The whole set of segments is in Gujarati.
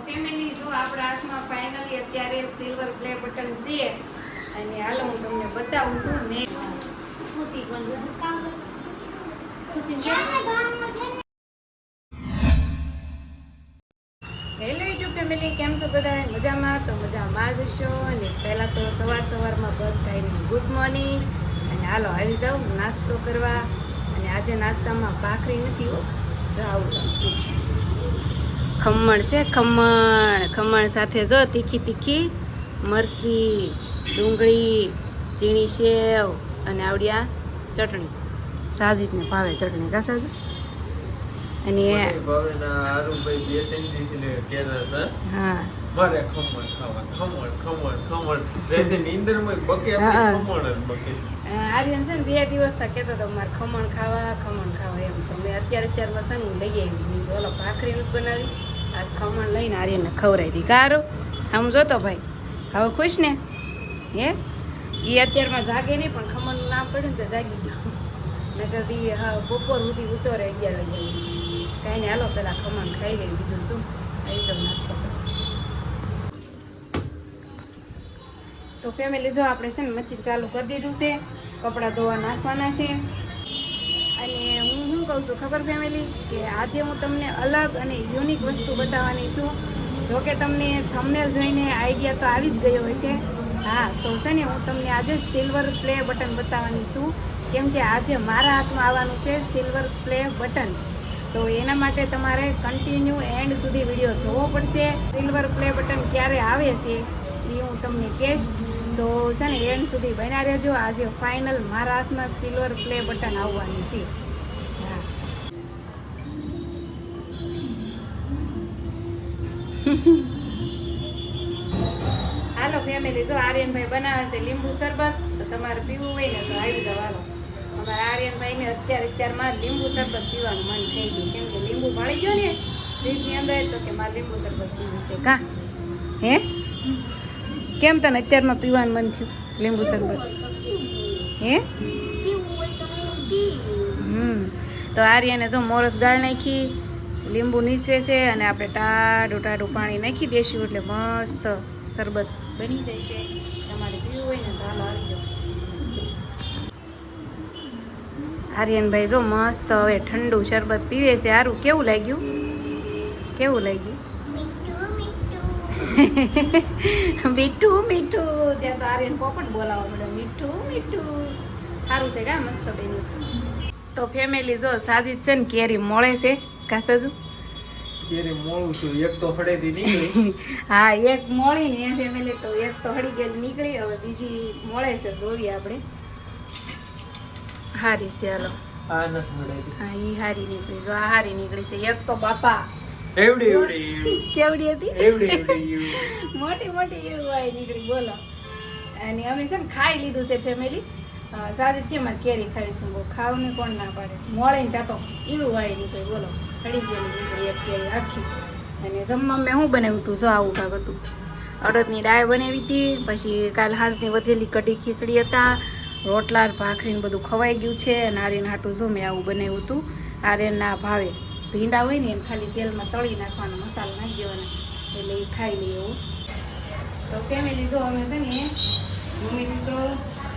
ફેમિલી જો આપણા હાથમાં ફાઇનલી અત્યારે સિલ્વર પ્લે બટન છે અને હાલો હું તમને બતાવું છું મેં ખુશી પણ ખુશી હેલો યુટ્યુબ ફેમિલી, કેમ છો બધા? મજામાં? તો મજામાં જ હશો. અને પહેલાં તો સવારમાં બધાને ગુડ મોર્નિંગ. અને હાલો આવી જાઉં નાસ્તો કરવા. અને આજે નાસ્તામાં ભાખરી નથી હો, જો આવું તમને ખમણ છે. ખમણ સાથે જો તીખી મરચી, ડુંગળી, ઝીણી સેવ અને આવડિયા ચટણી. સાજીદને ભાવે ચટણી કા સાજુ? અને હા મારે ખમણ ખાવા ખમણ રેતે નીંદરમાં બકે આપણે ખમણ જ બકે. આર્યન છે ને 2 દિવસ થા કહેતો હતો મારે ખમણ ખાવા એમ. તો મેં અત્યારમાં છે ને હું લઈ આવી. ઓલો ભાખરી નથી બનાવી, આજ ખમણ લઈને આર્યનને ખવડાવી દી. કારો આમ જોતો ભાઈ હવે ખુશ ને? હે એ અત્યારમાં જાગે નહીં, પણ ખમણનું નામ પડ્યું ને તો જાગી ગયો. નકર હા બપોર સુધી ઉતરે 11 વાગે. કાંઈ નહીં, હાલો પેલા ખમણ ખાઈ લઈએ, બીજું શું. આવી જાવ નાસ્તો કરો. તો ફેમિલી જો આપણે છે ને મશીન ચાલુ કરી દીધું છે, કપડાં ધોવા નાખવાના છે. અને હું શું કહું છું ખબર ફેમિલી, કે આજે હું તમને અલગ અને યુનિક વસ્તુ બતાવવાની છું. જોકે તમને થંબનેલ જોઈને આઈડિયા તો આવી જ ગયો હશે. હા, તો છે ને હું તમને આજે સિલ્વર પ્લે બટન બતાવવાની છું. કેમ કે આજે મારા હાથમાં આવવાનું છે સિલ્વર પ્લે બટન. તો એના માટે તમારે કન્ટિન્યુ એન્ડ સુધી વિડીયો જોવો પડશે. સિલ્વર પ્લે બટન ક્યારે આવે છે એ હું તમને કહીશ. તો છે ને એન્ડ સુધી બન્યા રહેજો. આજે ફાઇનલ મારા હાથમાં સિલ્વર પ્લે બટન આવવાનું છે. હા હાલો ફેમિલી, જો આર્યનભાઈ બનાવે છે લીંબુ શરબત. તો તમારે પીવું હોય ને તો આવી જાવ. હાલો અમારા આર્યનભાઈને અત્યારમાં લીંબુ શરબત પીવાનું મન થઈ ગયું. કેમ કે લીંબુ મળી ગયો ને ફ્રીજની અંદર, તો કે મારે લીંબુ શરબત પીવું છે. કા હે કેમ તને અત્યારમાં પીવાનું મન થયું લીંબુ શરબત? હે તો આર્યને જો મોરસ ગાળ નાખી, લીંબુ નીચે છે, અને આપણે ટાઢું પાણી નાખી દઈશું એટલે મસ્ત શરબત બની જશે. તમારે પીવું હોય ને તો હાલો આવી જાઓ. આર્યનભાઈ જો મસ્ત હવે ઠંડુ શરબત પીવે છે. સારું, કેવું લાગ્યું? મીઠું ત્યાં તો આર્યન પોપટ બોલાવવા પડે. મીઠું સારું છે કા? મસ્ત બન્યું છે. તો ફેમિલી જો સાજીદ છે ને કેરી મળે છે કા સાજુ? કેરી મોળું છું, એક તો હળેથી નીકળી. હા, એક મોળી ને ફેમિલી, તો એક તો હળી ગયેલી નીકળી. હવે બીજી મળે છે, જોઈએ આપણે. હારી છે, હાલો. આ નથી હળેથી. હા, ઈ હારી નીકળી. જો આ હારી નીકળી છે. એક તો બાપા એવડી કેવડી હતી? એવડી મોટી એવડી વાય નીકળી. બોલો. અને અમે છે ને ખાઈ લીધું છે ફેમિલી. સાજીદ કે મારે કેરી ખાવી છે. બહુ ખાવને કોણ ના પાડે છે? મળે ને ત્યાં તો એવું વાય નીકળી. બોલો, હળી ગયેલી નીકળી એક કેરી આખી. અને જમવા મેં શું બનાવ્યું હતું? જો આવું કાંક હતું. અડદની દાળ બનાવી હતી. પછી કાલ હાંજની વધેલી કઢી ખીચડી હતા. રોટલા ભાખરીને બધું ખવાઈ ગયું છે. અને આર્યન હાટું જો મેં આવું બનાવ્યું હતું. આર્યન ના ભાવે ભીંડા હોય ને એમ ખાલી તેલમાં તળી નાખવાના, મસાલો નાખી દેવાના, એટલે એ ખાઈ લઈએ એવું. તો ફેમિલી જો અમે છે ને મમ્મી દીકરો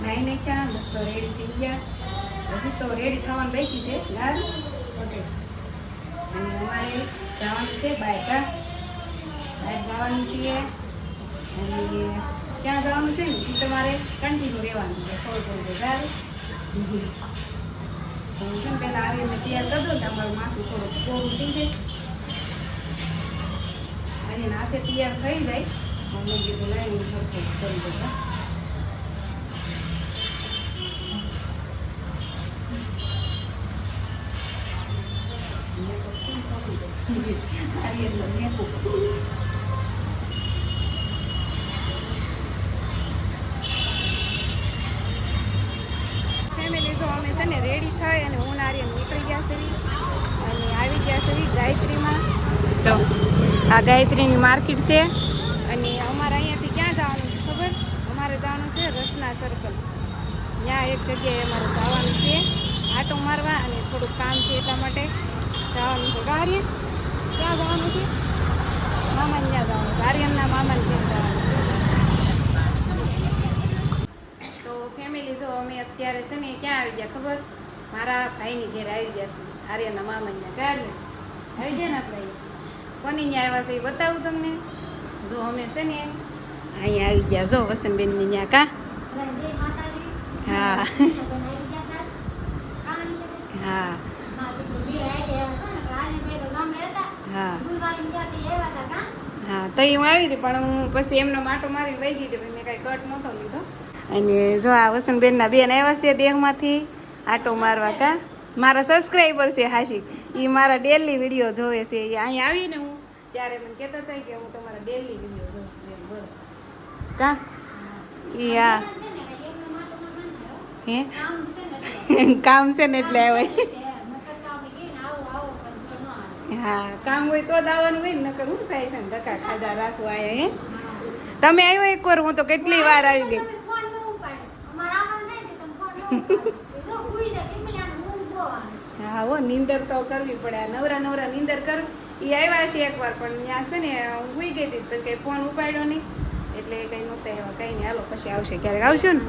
નાહી નાખ્યા, મસ્ત રેડી થઈ ગયા. હજી તો રેડી થવાનું બાકી છે. લાલ ઓકે. અને અમારે જવાનું છે બહાર જવાનું છીએ. અને ત્યાં જવાનું છે ને એ તમારે કન્ટિન્યુ રહેવાનું છે. થોડું સારું. પેલા આવીને તૈયાર કરી દો ને તમારું માથું થોડુંક કોરું થઈ જાય. અને હાથે તૈયાર થઈ જાય. મમ્મી કીધું લાવીને સરખું કરી દેતા. ફેમિલી જો અમે છે ને રેડી થઈ અને હું આર્યન નીકળી ગયા છે. અને આવી ગયા છે ગાયત્રીમાં. જો આ ગાયત્રીની માર્કેટ છે. અને અમારે અહીંયાથી ક્યાં જવાનું છે ખબર? અમારે જવાનું છે રસના સર્કલ. ત્યાં એક જગ્યાએ અમારે જવાનું છે આટો મારવા, અને થોડુંક કામ છે એટલા માટે જવાનું છે. આર્યન ક્યાં જવાનું છે? મામા ત્યાં આર્યનના મામાને ઘેર જવાનું છે. તો ફેમિલી જો અમે અત્યારે છે ને ક્યાં આવી ગયા ખબર? મારા ભાઈની ઘેર આવી ગયા છે, આર્યનના મામાને ઘેર. આવી ગયા ને આપણે કોની ત્યાં આવ્યા છે એ બતાવું તમને. જો અમે છે ને અહીંયા આવી ગયા, જો વસંતબેનની ત્યાં કા. હા હા હા હા તો હું આવી હતી પણ હું પછી એમનો માટો મારી લઈ ગઈ હતી પણ મેં કાંઈ કટ નહોતો લીધો. અને જો આ વસંતબેનના બેન આવ્યા છે દેહમાંથી આટો મારવા કા. મારા સબસ્ક્રાઈબર છે હાશી, એ મારા ડેલી વિડીયો જોવે છે. એ અહીંયા આવીને હું ત્યારે મને કહેતા હતા કે હું તમારા ડેલી વિડીયો જોઉં છું એમ. બોલો કા એ હા હે કામ છે ને એટલે આવે. હા કામ હોય તો જ આવવાનું હોય ને, નકર હું સાય છે ને ધક્કા ખાધા રાખવું આયા. હે તમે આવ્યો એક વાર, હું તો કેટલી વાર આવી ગઈ. હા હો, નીંદર તો કરવી પડે. આ નવરા નવરા નીંદર કર. એ આવ્યા છે એકવાર પણ ત્યાં છે ને હું સુઈ ગઈ હતી પછી કંઈ ફોન ઉપાડ્યો નહીં એટલે કંઈ નહોતા એવા. કંઈ નહીં, હાલો પછી આવશે, ક્યારેક આવશે ને.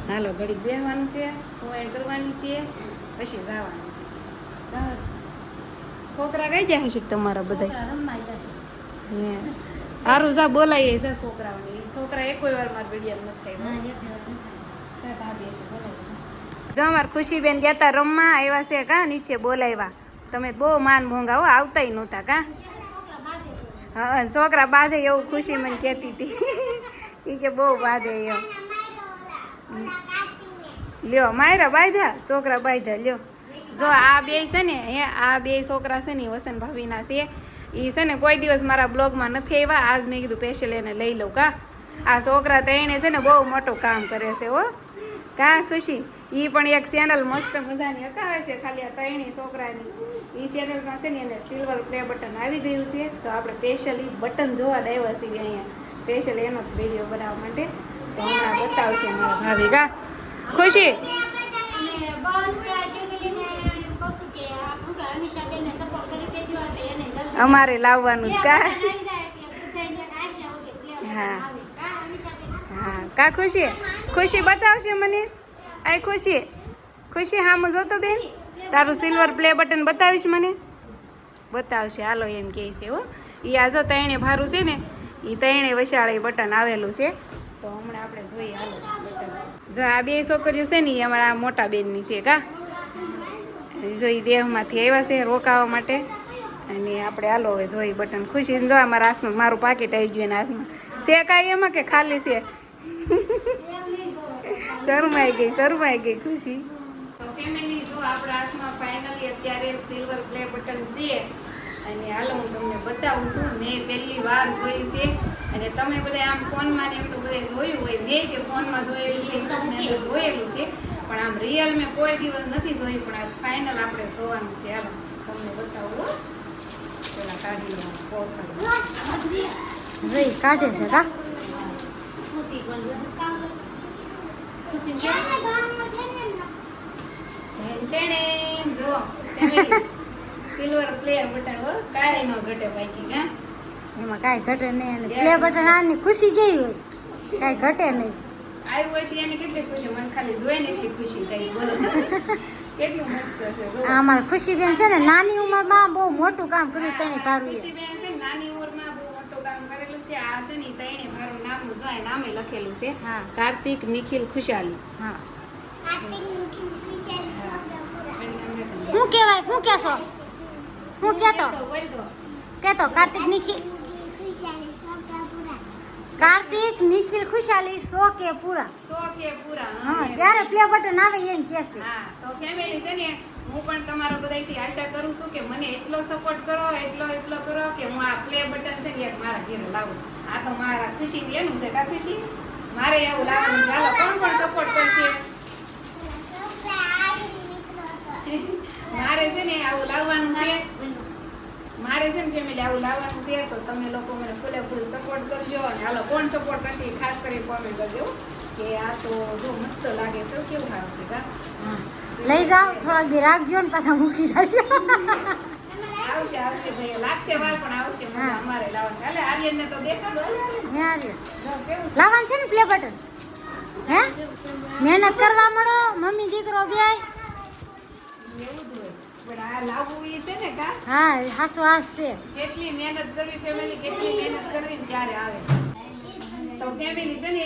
હાલો ઘડીક બેસવાનું છે, હું કરવાની છે, પછી જવાનું છે. છોકરા કઈ જાય છે તમારા બધા? હે સારું જા બોલાવીએ જા છોકરાઓને. છોકરા એક વાર મારા વિડીયો નથી થાય. જો અમારે ખુશીબેન ગયા તા રમવા, આવ્યા છે કા નીચે બોલાવ્યા. તમે બહુ માન ભોંગા હો, આવતાય નહોતા કા. હા છોકરા બાંધે એવું ખુશી મને કહેતી હતી. એ કે બહુ બાંધે એમ. લ્યો માયરા બાંધ્યા, છોકરા બાંધ્યા. લ્યો જો આ બે છે ને, હે આ બે છોકરા છે ને વસંત ભાભીના છે. એ છે ને કોઈ દિવસ મારા બ્લોગમાં નથી આવ્યા. આજ મેં કીધું સ્પેશિયલ એને લઈ લઉં કા. આ છોકરા તો એને છે ને બહુ મોટું કામ કરે છે હો કા ખુશી. એ પણ એક ચેનલ મસ્ત મજાની હકાવે છે ખાલી આ ત્રણેય છોકરાની. એ ચેનલમાં છે ને એને સિલ્વર પ્લે બટન આવી ગયું છે તો આપણે સ્પેશિયલ એ બટન જોવા જ આવ્યા છીએ અહીંયા, સ્પેશિયલ એનો જ વિડીયો બનાવવા માટે. તો હમણાં બતાવશે મારા ભાભી કા ખુશી. અમારે લાવવાનું જ કા. હા હા કા ખુશી. ખુશી બતાવશે મને. આ ખુશી ખુશી હા હું જોતો બેન તારું સિલ્વર પ્લે બટન બતાવીશ મને? બતાવશે હાલો એમ કહે છે હો. એ આ જો તૈણે ભારું છે ને એ તૈણે વૈશાળે બટન આવેલું છે. તો હમણાં આપણે જોઈએ હાલો બટન. જો આ બે છોકરીઓ છે ને એ અમારા મોટા બેનની છે કા. જો એ દેહમાંથી આવ્યા છે રોકાવા માટે. અને આપણે હાલો હવે જોઈ બટન. ખુશી જો મારા હાથમાં મારું પાકીટ આવી ગયું એના હાથમાં છે કાંઈ એમાં કે ખાલી છે? શરમાઈ ગઈ ખુશી. તો ફેમિલી જો આપણા હાથમાં ફાઇનલી અત્યારે સિલ્વર પ્લે બટન છે. અને હાલો હું તમને બતાવું છું. મેં પહેલી વાર જોયું છે. અને તમે બધા આમ ફોનમાં ને એમ તો બધા જોયું હોય, મેં કે ફોનમાં જોયેલું છે જોયેલું છે પણ આમ રિયલ મેં કોઈ દિવસ નથી જોયું. પણ આ ફાઇનલ આપણે જોવાનું છે. હાલો તમને બતાવું. પેલા કાઢી લો જોઈ કાઢે છે કા. સિલ્વર પ્લે બટન હો, કાંઈ ન ઘટે બાકી કા. એમાં કાંઈ ઘટે નહીં. અને પ્લે બટન આની ખુશી ગઈ હોય, કાંઈ ઘટે નહીં. આવ્યું હોય છે એની કેટલી ખુશી, મને ખાલી જોઈને એટલી ખુશી થઈ. બોલો કેટલું મસ્ત છે. જો અમારી ખુશીબેન છે ને નાની ઉંમરમાં બહુ મોટું કામ કર્યું તને ભારું. ખુશીબેન છે ને નાની ઉંમરમાં બહુ મોટું કામ કરેલું છે. આ છે ને તઈને ભારું નામનું જો નામે લખેલું છે. હા કાર્તિક નિખિલ ખુશાલી. હા હું કહેવાય હું કહેશો? હું કહેતો કહેતો કાર્તિક નિખિલ ખુશાલી 100 કે પૂરા. 100 કે પૂરા. હા ત્યારે પ્લે બટન આવે એમ કહેશે. હા તો ફેમિલી છે ને હું પણ તમારા બધાથી આશા કરું છું કે મને એટલો સપોર્ટ કરો, એટલો કરો કે હું આ પ્લે બટન છે ને એક મારા ઘરે લાવું. આ તો મારા ખુશી એનું છે કા ખુશી. મારે એવું લાવવાનું છે. હાલો કોણ સપોર્ટ કરશે? મારે છે ને આવું લાવવાનું છે. મારે છે ને ફેમિલી આવું લાવવાનું છે. તો તમે લોકો મને ફૂલ સપોર્ટ કરજો. અને હાલો કોણ સપોર્ટ કરશે ખાસ કરી કોમેન્ટ કરજો કે આ તો જો મસ્ત લાગે છે, કેવું આવશે કા. લઈ જાઓ થોડાક દી રાખજો ને પાછા મૂકી જજો. આવશે આવશે ભાઈ લાગશે વાર પણ આવશે મજા હા. અમારે લાવવાનું હાલે આર્યનને તો દેખાડો હાલે, હાલે. ત્યાં રહ્યો. જો કેવું છે. લાવવાનું છે ને પ્લે બટન હે મહેનત કરવા મળો મમ્મી દીકરો બેય એવું જ હોય પણ આ લાવવું ઈ છે ને કા હા હાસો હાસ છે કેટલી મહેનત કરવી ફેમિલી કેટલી મહેનત કરવી ને ત્યારે આવે તો ફેમિલી છે ને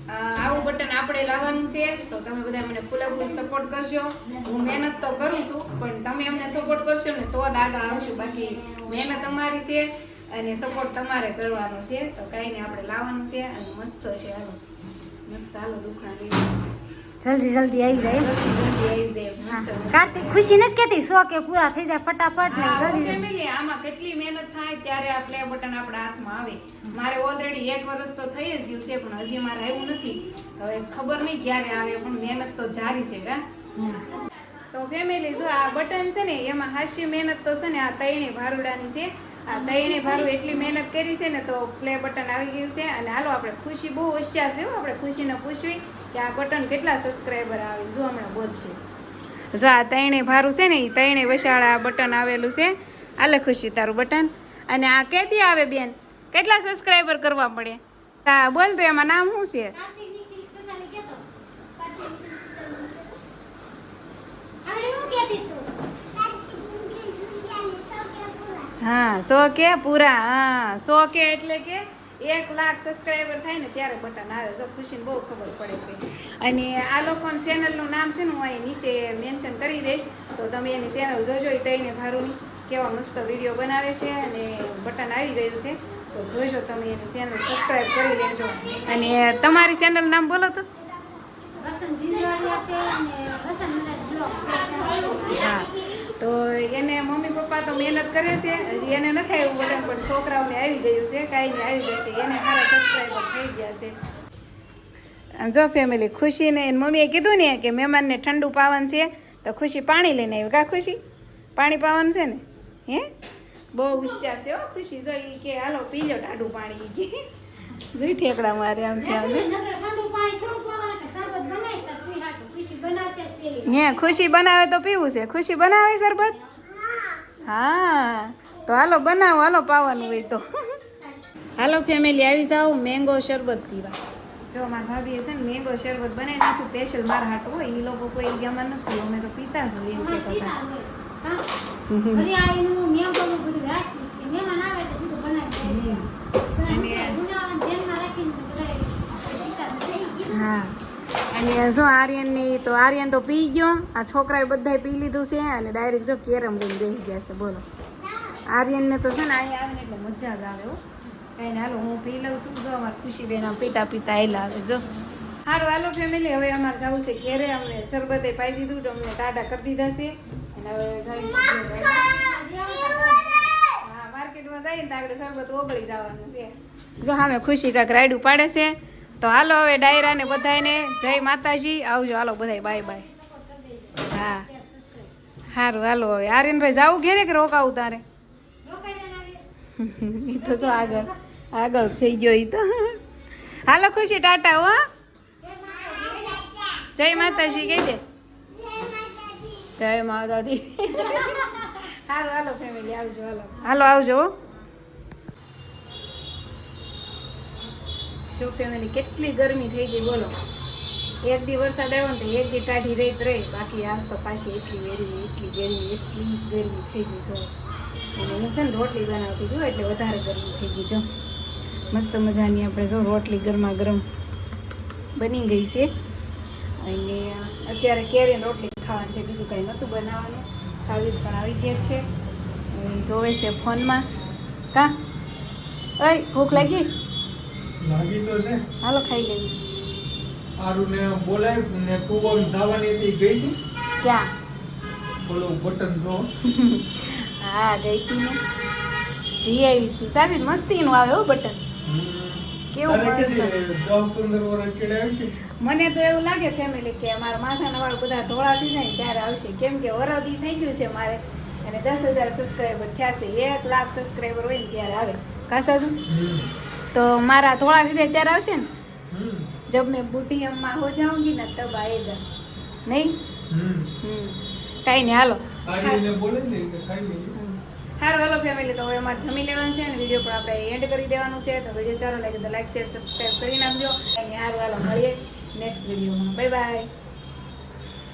આવું બટન આપણે લાવવાનું છે તો તમે બધા મને ફૂલ સપોર્ટ કરજો હું મહેનત તો કરું છું પણ તમે અમને સપોર્ટ કરશો ને તો જ આગળ આવશું બાકી મહેનત અમારી છે અને સપોર્ટ તમારે કરવાનો છે તો કાંઈ નહીં આપણે લાવવાનું છે અને મસ્ત છે હાલો મસ્ત હાલો દુખણા લઈ જલ્દી જલ્દી આવી જાય જલ્દી આવી જાય હા. મસ્ત મસ્ત. કાર્તિક ખુશી નથી કેતી સો કે પૂરા થઈ જાય ફટાફટ ને હા, જલ્દી ફેમિલી આમાં કેટલી મહેનત થાય ત્યારે આ પ્લે બટન આપણા હાથમાં આવે મારે ઓલરેડી 1 વર્ષ તો થઈ જ ગયું છે પણ હજી મારે આવ્યું નથી હવે ખબર નહીં ક્યારે આવે પણ મહેનત તો જારી છે કા તો ફેમિલી જો આ બટન છે ને એમાં હાસ્ય મહેનત તો છે ને આ તૈણે ભારુડાની છે આ તૈણે ભારું એટલી મહેનત કરી છે ને તો પ્લે બટન આવી ગયું છે અને હાલો આપણે ખુશી બહુ હોશિયાર છે હો, આપણે ખુશીને પૂછવી કે આ બટન કેટલા સબસ્ક્રાઈબર આવી જો હમણાં બોલશે જો આ તૈણે ભારું છે ને એ તૈણે વસાળા બટન આવેલું છે આલે ખુશી તારું બટન અને આ કેદી આવે બેન કેટલા સબસ્ક્રાઈબર કરવા પડે હા બોલ તો એમાં નામ શું છે હા 100 કે પૂરા હા 100 કે એટલે કે 1 લાખ સબસ્ક્રાઈબર થાય ને ત્યારે બટન આવે જો ખુશીને બહુ ખબર પડે છે અને આ લોકોની ચેનલનું નામ છે ને હું અહીં નીચે મેન્શન કરી દઈશ તો તમે એની ચેનલ જોજો એ તઈને ભારુની કેવા મસ્ત વિડીયો બનાવે છે અને બટન આવી ગયું છે તો જોઈજો તમે એની ચેનલ સબસ્ક્રાઈબ કરી લેજો અને તમારી ચેનલ નામ બોલો તો હા તો એને મમ્મી પપ્પા તો મહેનત કરે છે હજી એને નથી આવ્યું બટન પણ છોકરાઓને આવી ગયું છે કાંઈ નહીં આવી જશે એને સારા સબસ્ક્રાઈબર થઈ ગયા છે જો ફેમિલી ખુશીને એની મમ્મીએ કીધું ને કે મહેમાનને ઠંડુ પાવાનું છે તો ખુશી પાણી લઈને આવી કા ખુશી પાણી પાવાનું છે ને હે બહુ હોશિયાર છે હો ખુશી જો ઈ કે હાલો પી લો ટાઢું પાણી ઈ કે જોઈ ઠેકડા મારે આમ ત્યાં જો હે ખુશી બનાવે તો પીવું છે ખુશી બનાવે શરબત હા તો હાલો બનાવો હાલો પાવાનું હોય તો હાલો ફેમિલી આવી જાઓ મેંગો શરબત પીવા જો મારા ભાભીએ છે ને મેંગો શરબત બનાવી નાખ્યું સ્પેશિયલ મારા હાટું હોય એ લોકો કોઈ ગામમાં નથી અમે તો પીતા જ હોય એમ કહેતા હતા હા અને જો આર્યનની તો આર્યન તો પી ગયો આ છોકરાએ બધાએ પી લીધું છે અને ડાયરેક્ટ જો કેરમ લઈને બેસી ગયા છે બોલો આર્યનને તો છે ને અહીંયા આવે ને એટલે મજા જ આવે હો કંઈ ને હાલો હું પી લઉં છું જો અમારે ખુશીબેન આમ પીતા પીતા એલા આવે જો સારું હાલો ફેમિલી હવે અમારે જવું છે ઘેરે અમને શરબતે પાઈ દીધું તો અમને ટાટા કરી દીધા છે અને હવે હા માર્કેટમાં જઈએ ને તો આગળ શરબત ઓગળી જવાનું છે જો સામે ખુશી કાંક રાયડું પાડે છે તો હાલો હવે ડાયરાને બધાને જય માતાજી આવજો હાલો બધાય બાય બાય હા સારું હાલો હવે આર્યનભાઈ જાવું ઘેરે કે રોકાવું તારે એ તો જો આગળ આગળ થઈ ગયો એ તો હાલો ખુશી ટાટા હો જય માતાજી કહી દે જય માતાજી સારું હાલો ફેમિલી આવજો હાલો હાલો આવજો હો જો ફેમિલી કેટલી ગરમી થઈ ગઈ બોલો એક દી વરસાદ આવ્યો ને તો એક દી ટાઢી રહી બાકી આજ તો પાછી એટલી ગરમી થઈ ગઈ જો અને હું છે ને રોટલી બનાવતી હતી એટલે વધારે ગરમી થઈ ગઈ જો મસ્ત મજાની આપણે જો રોટલી ગરમા ગરમ બની ગઈ છે અને અત્યારે કેરીની રોટલી ખાવાની છે બીજું કંઈ નહોતું બનાવવાનું સાવિત પણ આવી ગયા છે જોવે છે ફોનમાં કા ઓય ભૂખ લાગી લાગી તો છે હાલો ખાઈ લેવી આરુને બોલાય ને તું આમ જવાની હતી ગઈ હતી ક્યાં બોલો બટન જો હા ગઈ હતી ને જી આવીશું સાજી મસ્તીનું આવે હો બટન કેવું મસ્ત. 10-15 વર્ષ કેડે આવી કે મને તો એવું લાગે ફેમિલી કે અમારા માથાના વાળ બધા ધોળા થઈ જાય ને ત્યારે આવશે કેમ કે વરદી થઈ ગયું છે મારે અને 10,000 સબસ્ક્રાઈબર થયા છે 1 લાખ સબસ્ક્રાઈબર હોય ને ત્યારે આવે કાસાજુ तो मारा थोड़ा सी तैयार आवशे ने जब मैं बूढ़ी अम्मा हो जाऊंगी ना तब आएगा नहीं कहीं नहीं हालो आर्यने बोले ने खाई ले હારું હાલો ફેમિલી, તો હવે અમારે જમી લેવાનું છે અને વિડીયો પણ આપણે એન્ડ કરી દેવાનું છે. તો વિડીયો સારો લાગે તો લાઈક શેર સબસ્ક્રાઈબ કરી નાખજો. અને હારું હાલો મળીએ નેક્સ્ટ વિડીયોમાં. Bye bye.